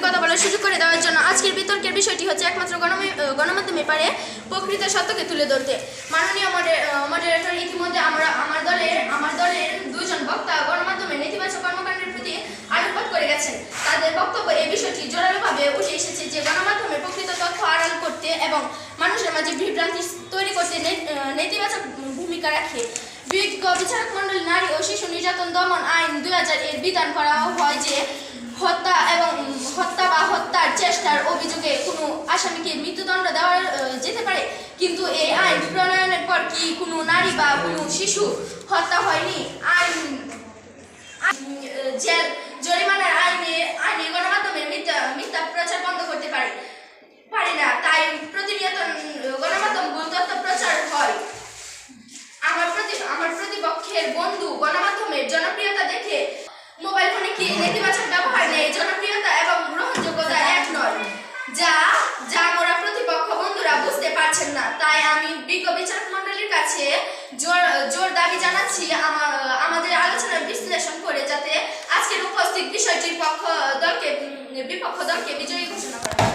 কথা বলার সুযোগ করে দেওয়ার জন্য। আজকের বিতর্কের বিষয়টি হচ্ছে একমাত্র গণমাধ্যমে পারে প্রকৃত সত্যকে তুলে ধরতে। মাননীয় মডারেটর, ইতিমধ্যে আমার দলের দুজন বক্তা গণমাধ্যমের নেতিবাচক কর্মকাণ্ডের প্রতি আলোকপাত করে গেছেন। তাদের বক্তব্য এই বিষয়টি জোরালোভাবে উঠে এসেছে যে গণমাধ্যমে প্রকৃত তথ্য আড়াল করতে এবং মানুষের মাঝে বিভ্রান্তি তৈরি করতে নেতিবাচক ভূমিকা রাখে। বিজ্ঞ বিচারক মণ্ডলী নারী ও শিশু নির্যাতন দমন আইন 2000 এর বিধান করা হয় যে হত্যা বা হত্যার চেষ্টার অভিযোগে কোনো আসামিকে মৃত্যুদণ্ড দেওয়া যেতে পারে। কিন্তু এই আইন প্রণয়নের পর কি কোনো নারী বা কোনো শিশু হত্যা হয়নি? জেল জরিমানার আইনে গণমাধ্যমের মিথ্যা প্রচার বন্ধ করতে পারে না। তাই প্রতিনিয়ত গণমাধ্যম ভুল তথ্য প্রচার হয়। আমার প্রতিপক্ষের বন্ধু গণমাধ্যমের জনপ্রিয়তা দেখে মোবাইল ফোনে কি নেতিবাচক ব্যবহার নেই? জনপ্রিয়তা এবং গ্রহণযোগ্যতা এক নয়, যা মোরা প্রতিপক্ষ বন্ধুরা বুঝতে পারছেন না। তাই আমি বিজ্ঞ বিচারক মণ্ডলীর কাছে জোর দাবি জানাচ্ছি আমাদের আলোচনার বিশ্লেষণ করে যাতে আজকের উপস্থিত বিষয়টির বিপক্ষ দলকে বিজয়ী ঘোষণা করা হয়।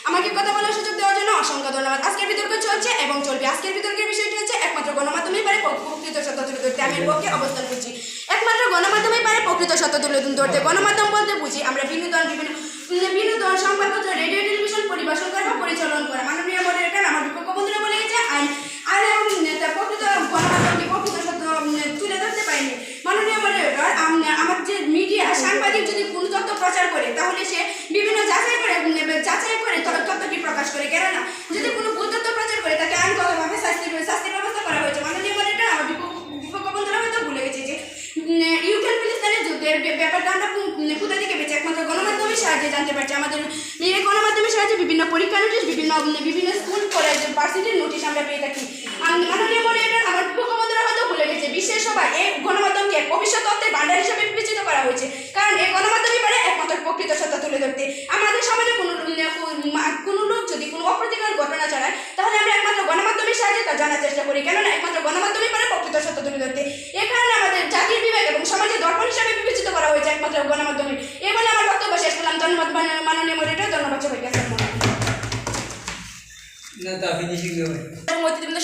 আমাকে কথা বলার সুযোগ দেওয়ার জন্য অসংখ্য ধন্যবাদ। আজকের বিতর্ক চলছে এবং চলবে। আজকের বিতর্কের বিষয়টি হচ্ছে একমাত্র গণমাধ্যমেই পারে প্রকৃত সত্য তুলে ধরতে। আমি এর পক্ষে অবস্থান করছি। একমাত্র গণমাধ্যমেই পারে প্রকৃত সত্য তুলে ধরতে। গণমাধ্যম বলতে বুঝি আমরা বিনোদন সংবাদপত্র, রেডিও, টেলিভিশন পরিবেশন করা বা পরিচালন করা। মাননীয় মডারেটর, আমার বিপক্ষ বন্ধুরা বলে গেছে আইন এবং প্রকৃত গণমাধ্যমকে প্রকৃত সত্য তুলে ধরতে পারেনি। মাননীয় মডারেটর, আমার যে মিডিয়া সাংবাদিক যদি কোনো তথ্য প্রচার করে তাহলে সে বিভিন্ন যাচাই করে তথ্যটি প্রকাশ করে। কেননা যদি কোনো ভুল তথ্য প্রচার করে তাকে আইনগতভাবে শাস্তির ব্যবস্থা করা হয়েছে। মাননীয় মডারেটর, আমার বিপক্ষ বন্ধুরা হয়তো ভুলে গেছে যে ইউক্রেন ফিলিস্তিনের যুদ্ধের ব্যাপারটা আমরা কোথা থেকে পেয়েছি? একমাত্র গণমাধ্যমের সাহায্যে জানতে পারছি। আমাদের এই গণমাধ্যমের সাহায্যে বিভিন্ন পরীক্ষা নোটিশ, বিভিন্ন স্কুল কলেজ ভার্সিটির নোটিশ আমরা পেয়ে থাকি। মাননীয় মডারেটর, আমার বিপক্ষ বন্ধুরা হয়তো ভুলে গেছে বিশ্বের সবাই এই গণমাধ্যমকে ভবিষ্যৎ তথ্যের ভান্ডার হিসেবে বিবেচিত করা হয়েছে। কারণ এই গণমাধ্যমই পারে একমাত্র প্রকৃত সত্য তুলে ধরতে। আমাদের সমাজে কোনো লোক যদি কোনো অপ্রীতিকর ঘটনা চালায় তাহলে আমরা একমাত্র গণমাধ্যমের সাহায্যে তা জানার চেষ্টা করি। কেননা একমাত্র গণমাধ্যমই পারে প্রকৃত সত্য তুলে ধরতে। এ কারণে আমাদের জাতির বিবেক এবং সমাজের দর্পণ হিসাবে বিবেচিত করা হয়েছে একমাত্র গণমাধ্যমে। এই বলে আমার বক্তব্য শেষ করলাম। ধন্যবাদ মাননীয় মডারেটর, ধন্যবাদ সবাইকে।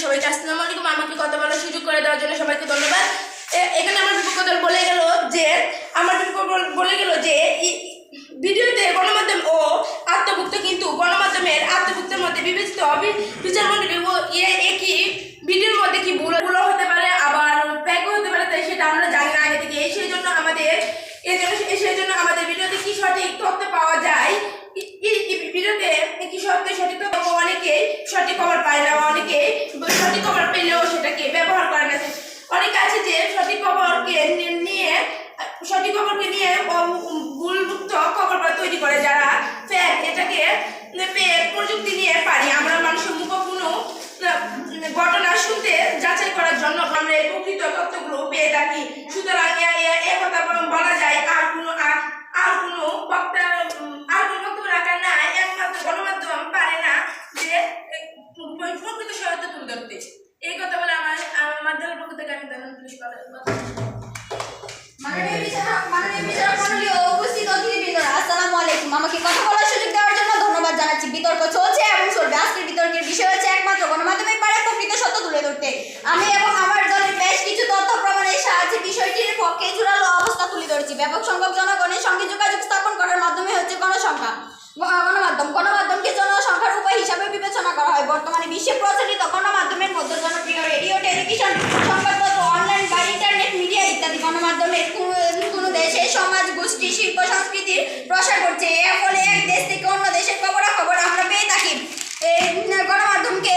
সবাইকে আসসালামু আলাইকুম। আমাকে কথা বলার সুযোগ করে দেওয়ার জন্য সবাইকে ধন্যবাদ। এখানে আমার বিপক্ষ দল বলে গেল যে ভিডিওতে গণমাধ্যম ও আত্মভুক্ত, কিন্তু গণমাধ্যমের আত্মভুক্তের মধ্যে বিবেচিত বিচারমণ্ডলী একই ভিডিওর মধ্যে কি ভুল হতে পারে, আবার প্যাকও হতে পারে, তাই সেটা আমরা জানি না আগে থেকে। সেই জন্য আমাদের ভিডিওতে কি সঠিক তথ্য পাওয়া যায়, ভিডিওতে কি সঠিক তথ্য, অনেকে সঠিক খবর পায় না, অনেকে সঠিক খবর পেলেও সেটাকে ব্যবহার করে না। অনেকে আছে যে সঠিক খবরকে নিয়ে ভুলমুক্ত খবর তৈরি করে, যারা ফ্যাক, এটাকে প্রযুক্তি নিয়ে পারি আমরা মানুষের মুখ কোনো ঘটনা শুনতে যাচাই করার জন্য আমরা এই প্রকৃত তথ্যগুলো পেয়ে থাকি। সুতরাং কথা বলা যায় আর কোনো বক্তব্য রাখা না, একমাত্র গণমাধ্যম পারে না যে প্রকৃত সত্য তুলে ধরতে। এই কথা বলে আমার দলের পক্ষ থেকে আমি পুলিশ আমাকে কথা বলার সুযোগ দেওয়ার জন্য ধন্যবাদ জানাচ্ছি। বিতর্ক চলছে এবং চলবে। আজকের বিতর্কের বিষয় হচ্ছে একমাত্র গণমাধ্যমে পারে প্রকৃত সত্য তুলে ধরতে। আমি এবং আমার দলের বেশ কিছু তথ্য প্রমাণের সাহায্যে বিষয়টির পক্ষে জোরালো অবস্থা তুলে ধরেছি। ব্যাপক সংখ্যক জনগণের সঙ্গে যোগাযোগ স্থাপন করার মাধ্যমে হচ্ছে গণমাধ্যমকে জনসংখ্যার উপায় হিসাবে বিবেচনা করা হয়। বর্তমানে বিশ্বে প্রচলিত গণমাধ্যমের মধ্যে জনপ্রিয় রেডিও, টেলিভিশন, সংবাদপত্র, অনলাইন বা ইন্টারনেট মিডিয়া ইত্যাদি। গণমাধ্যমের কোনো দেশের সমাজ, গোষ্ঠী, শিল্প, সংস্কৃতির প্রসার করছে। এর ফলে এক দেশ থেকে অন্য দেশের খবরাখবর আমরা পেয়ে থাকি। গণমাধ্যমকে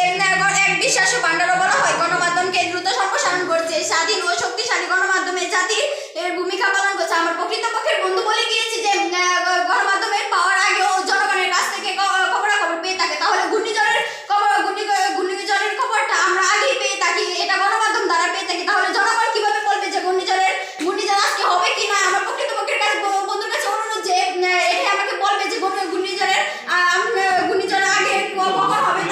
এক বিশ্বাস্য ভাণ্ডারও বলা হয়। গণমাধ্যমকে দ্রুত সম্প্রসারণ করছে। স্বাধীন ও শক্তিশালী গণমাধ্যমে জাতির ভূমিকা পালন করছে। আমার প্রকৃতপক্ষের বন্ধু বলে গিয়েছে যে গণমাধ্যমের পাওয়ার আগেও জনগণের কাছ থেকে খবরাখবর পেয়ে থাকে। তাহলে ঘূর্ণিঝড়ের খবরটা আমরা আগেই পেয়ে থাকি, এটা গণমাধ্যম দ্বারা পেয়ে থাকি। তাহলে জনগণ কিভাবে বলবে যে ঘূর্ণিঝড় আজকে হবে কি না? আমার প্রকৃতপক্ষের কাছে বন্ধুর কাছে অনুরোধ যে এটাই আমাকে বলবে যে ঘূর্ণিঝড় আগে কখন হবে।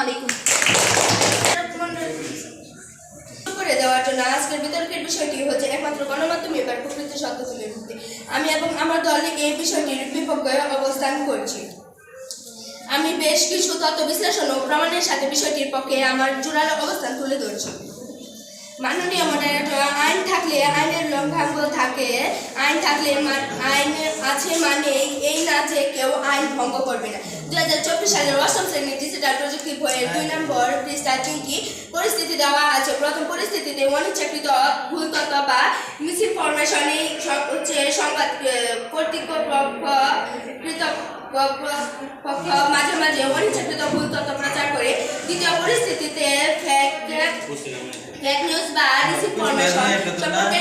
আলাইকুম। করে দেওয়ার জন্য আজকের বিতর্কের বিষয়টি হচ্ছে একমাত্র গণমাধ্যম এবার প্রকৃত সত্য তুলে ধরতে। আমি এবং আমার দল এই বিষয়টির বিপক্ষে অবস্থান করছি। আমি বেশ কিছু তথ্য বিশ্লেষণ ও প্রমাণের সাথে বিষয়টির পক্ষে আমার জোরালো অবস্থান তুলে ধরছি। মাননীয় মডারেটর, আইন থাকলে আইনের লঙ্ঘন থাকে, আইন থাকলে আইন আছে মানে এই না যে কেউ আইন ভঙ্গ করবে না। 2024 সালের 8ম শ্রেণীর ডিজিটাল প্রযুক্তি বইয়ের 2 নম্বর পৃষ্ঠায় 3টি পরিস্থিতি দেওয়া আছে। প্রথম পরিস্থিতিতে অনিচ্ছাকৃত ভুল তথ্য বা মিসইনফরমেশনে সংবাদ কর্তৃপক্ষ মাঝে মাঝে অনিচ্ছাকৃত ভুল তথ্য প্রচার করে। দ্বিতীয় পরিস্থিতিতে ফেক নিউজ বা ডিসইনফরমেশন সম্পর্কে